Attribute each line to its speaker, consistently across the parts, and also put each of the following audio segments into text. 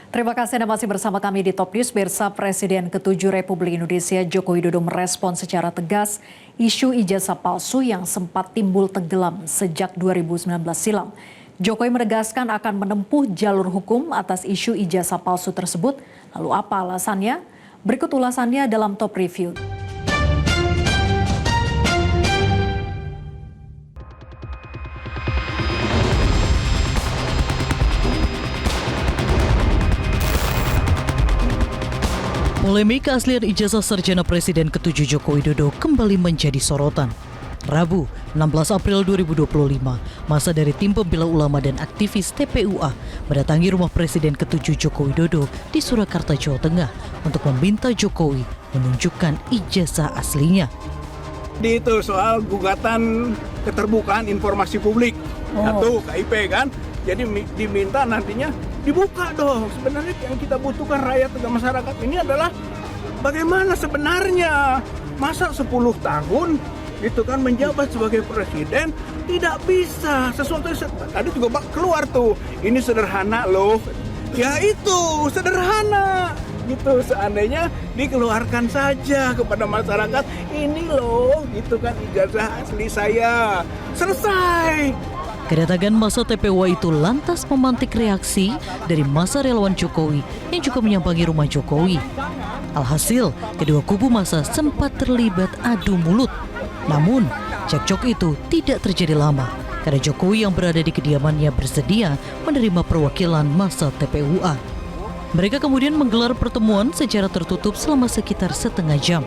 Speaker 1: Terima kasih Anda masih bersama kami di Top News. Pemirsa, Presiden ke-7 Republik Indonesia Joko Widodo merespon secara tegas isu ijazah palsu yang sempat timbul tenggelam sejak 2019 silam. Jokowi menegaskan akan menempuh jalur hukum atas isu ijazah palsu tersebut. Lalu apa alasannya? Berikut ulasannya dalam Top Review.
Speaker 2: Polemik keaslian ijazah sarjana Presiden ke-7 Joko Widodo kembali menjadi sorotan. Rabu, 16 April 2025, masa dari tim pembela ulama dan aktivis TPUA mendatangi rumah Presiden ke-7 Joko Widodo di Surakarta, Jawa Tengah untuk meminta Jokowi menunjukkan ijazah aslinya.
Speaker 3: Itu soal gugatan keterbukaan informasi publik atau KIP kan. Jadi diminta nantinya dibuka dong. Sebenarnya yang kita butuhkan rakyat dan masyarakat ini adalah bagaimana sebenarnya masa 10 tahun gitu kan menjabat sebagai presiden tidak bisa sesuatu tadi juga keluar tuh ini sederhana loh. Ya itu sederhana gitu, seandainya dikeluarkan saja kepada masyarakat ini loh gitu kan ijazah asli saya, selesai.
Speaker 2: Kedatangan masa TPUA itu lantas memantik reaksi dari masa relawan Jokowi yang juga menyambangi rumah Jokowi. Alhasil, kedua kubu masa sempat terlibat adu mulut. Namun, cekcok itu tidak terjadi lama karena Jokowi yang berada di kediamannya bersedia menerima perwakilan masa TPUA. Mereka kemudian menggelar pertemuan secara tertutup selama sekitar setengah jam.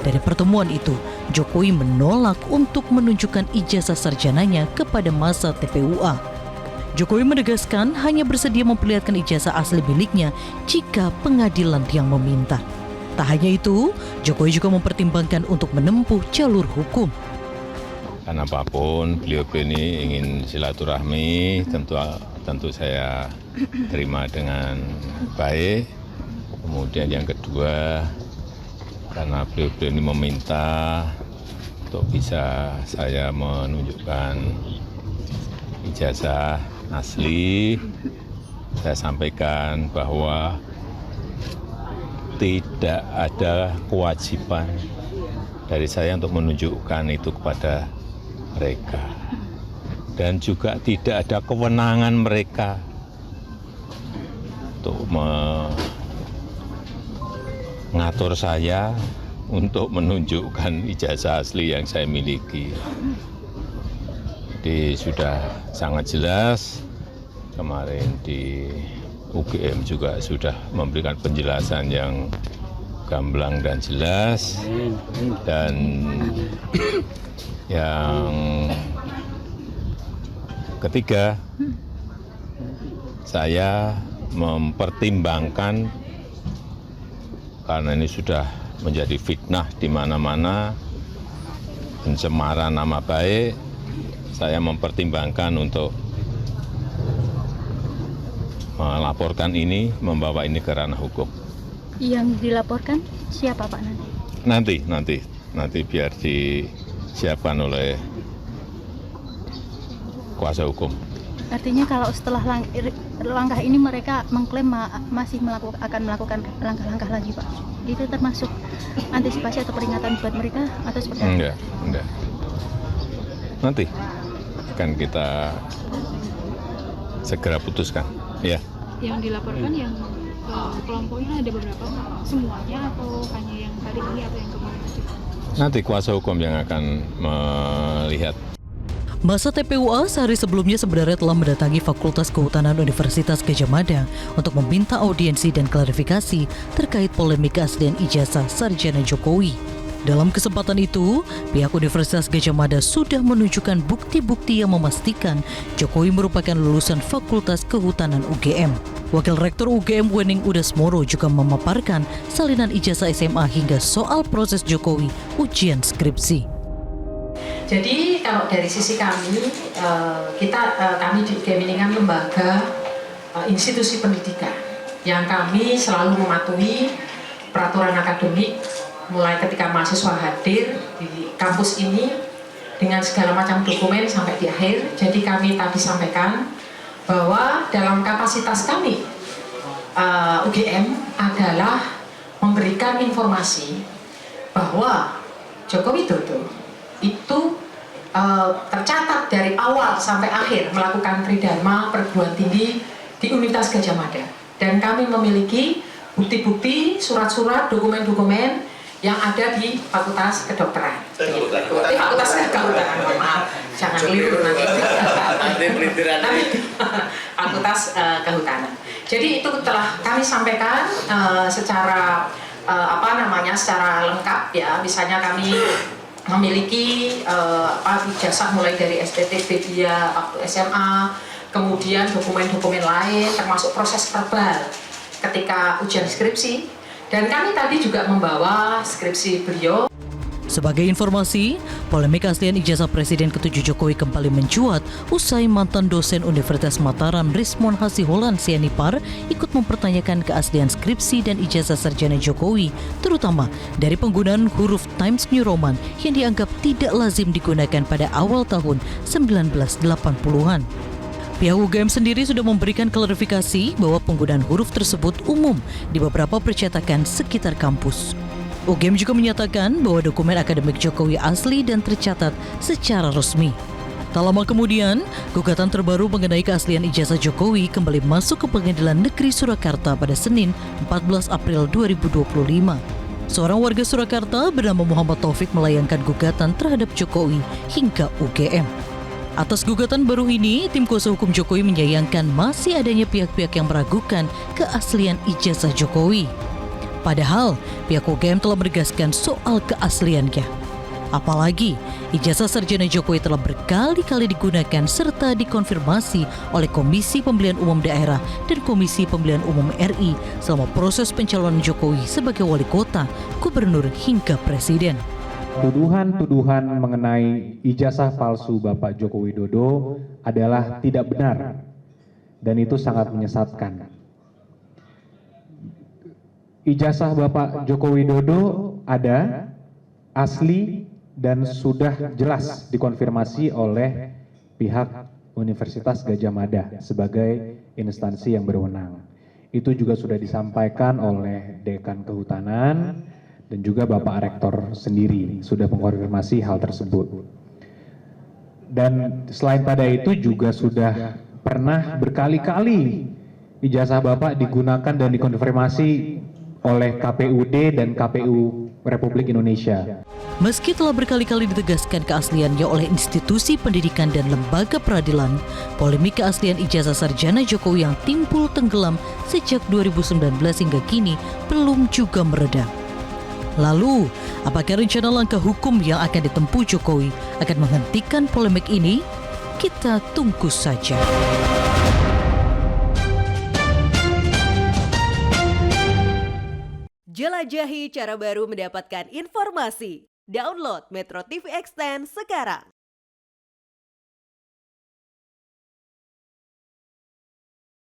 Speaker 2: Dari pertemuan itu, Jokowi menolak untuk menunjukkan ijazah sarjananya kepada masa TPUA. Jokowi menegaskan hanya bersedia memperlihatkan ijazah asli miliknya jika pengadilan yang meminta. Tak hanya itu, Jokowi juga mempertimbangkan untuk menempuh jalur hukum.
Speaker 4: Karena apapun, beliau ini ingin silaturahmi, tentu saya terima dengan baik. Kemudian yang kedua, karena beliau ini meminta untuk bisa saya menunjukkan ijazah asli, saya sampaikan bahwa tidak ada kewajiban dari saya untuk menunjukkan itu kepada mereka. Dan juga tidak ada kewenangan mereka untuk mengatur saya untuk menunjukkan ijazah asli yang saya miliki. Jadi sudah sangat jelas, kemarin di UGM juga sudah memberikan penjelasan yang gamblang dan jelas. Dan yang ketiga, saya mempertimbangkan karena ini sudah menjadi fitnah di mana-mana, pencemaran nama baik, saya mempertimbangkan untuk melaporkan ini, membawa ini ke ranah hukum.
Speaker 5: Yang dilaporkan siapa Pak nanti?
Speaker 4: Nanti biar disiapkan oleh kuasa hukum.
Speaker 5: Artinya kalau setelah langkah ini mereka mengklaim masih akan melakukan langkah-langkah lagi Pak. Itu termasuk antisipasi atau peringatan buat mereka atau seperti apa?
Speaker 4: Enggak. Nanti akan kita segera putuskan. Ya.
Speaker 6: Yang dilaporkan yang kelompoknya ada beberapa, semuanya atau hanya yang hari ini atau yang kemarin?
Speaker 4: Nanti kuasa hukum yang akan melihat.
Speaker 2: Masa TPUA sehari sebelumnya sebenarnya telah mendatangi Fakultas Kehutanan Universitas Gadjah Mada untuk meminta audiensi dan klarifikasi terkait polemik keaslian ijazah sarjana Jokowi. Dalam kesempatan itu, pihak Universitas Gadjah Mada sudah menunjukkan bukti-bukti yang memastikan Jokowi merupakan lulusan Fakultas Kehutanan UGM. Wakil Rektor UGM Wening Udasmoro juga memaparkan salinan ijazah SMA hingga soal proses Jokowi ujian skripsi.
Speaker 7: Jadi kalau dari sisi kami, kami di UGM ini kan lembaga institusi pendidikan yang kami selalu mematuhi peraturan akademik mulai ketika mahasiswa hadir di kampus ini dengan segala macam dokumen sampai di akhir. Jadi kami tadi sampaikan bahwa dalam kapasitas kami UGM adalah memberikan informasi bahwa Joko Widodo itu tercatat dari awal sampai akhir melakukan tridharma perguruan tinggi di Universitas Gadjah Mada, dan kami memiliki bukti-bukti, surat-surat, dokumen-dokumen yang ada di Fakultas Kedokteran. Fakultas Kehutanan, mohon maaf, jangan keliru nanti. Fakultas Kehutanan. Jadi itu telah kami sampaikan secara secara lengkap ya. Misalnya kami memiliki ijazah mulai dari STT Bedia waktu SMA, kemudian dokumen-dokumen lain termasuk proses verbal ketika ujian skripsi, dan kami tadi juga membawa skripsi beliau.
Speaker 2: Sebagai informasi, polemik keaslian ijazah Presiden ke-7 Jokowi kembali mencuat usai mantan dosen Universitas Mataram Rismon Hasiholan Sianipar ikut mempertanyakan keaslian skripsi dan ijazah sarjana Jokowi, terutama dari penggunaan huruf Times New Roman yang dianggap tidak lazim digunakan pada awal tahun 1980-an. Pihak UGM sendiri sudah memberikan klarifikasi bahwa penggunaan huruf tersebut umum di beberapa percetakan sekitar kampus. UGM juga menyatakan bahwa dokumen akademik Jokowi asli dan tercatat secara resmi. Tak lama kemudian, gugatan terbaru mengenai keaslian ijazah Jokowi kembali masuk ke Pengadilan Negeri Surakarta pada Senin 14 April 2025. Seorang warga Surakarta bernama Muhammad Taufik melayangkan gugatan terhadap Jokowi hingga UGM. Atas gugatan baru ini, tim kuasa hukum Jokowi menyayangkan masih adanya pihak-pihak yang meragukan keaslian ijazah Jokowi. Padahal, pihak UGM telah menegaskan soal keasliannya. Apalagi, ijazah sarjana Jokowi telah berkali-kali digunakan serta dikonfirmasi oleh Komisi Pemilihan Umum Daerah dan Komisi Pemilihan Umum RI selama proses pencalonan Jokowi sebagai wali kota, gubernur hingga presiden.
Speaker 8: Tuduhan-tuduhan mengenai ijazah palsu Bapak Joko Widodo adalah tidak benar dan itu sangat menyesatkan. Ijazah Bapak Joko Widodo ada, asli, dan sudah jelas dikonfirmasi oleh pihak Universitas Gadjah Mada sebagai instansi yang berwenang. Itu juga sudah disampaikan oleh Dekan Kehutanan dan juga Bapak Rektor sendiri sudah mengkonfirmasi hal tersebut. Dan selain pada itu juga sudah pernah berkali-kali ijazah Bapak digunakan dan dikonfirmasi oleh KPUD dan KPU Republik Indonesia.
Speaker 2: Meski telah berkali-kali ditegaskan keasliannya oleh institusi pendidikan dan lembaga peradilan, polemik keaslian ijazah sarjana Jokowi yang timbul tenggelam sejak 2019 hingga kini belum juga mereda. Lalu, apakah rencana langkah hukum yang akan ditempuh Jokowi akan menghentikan polemik ini? Kita tunggu saja.
Speaker 9: Jelajahi cara baru mendapatkan informasi. Download Metro TV Extend sekarang.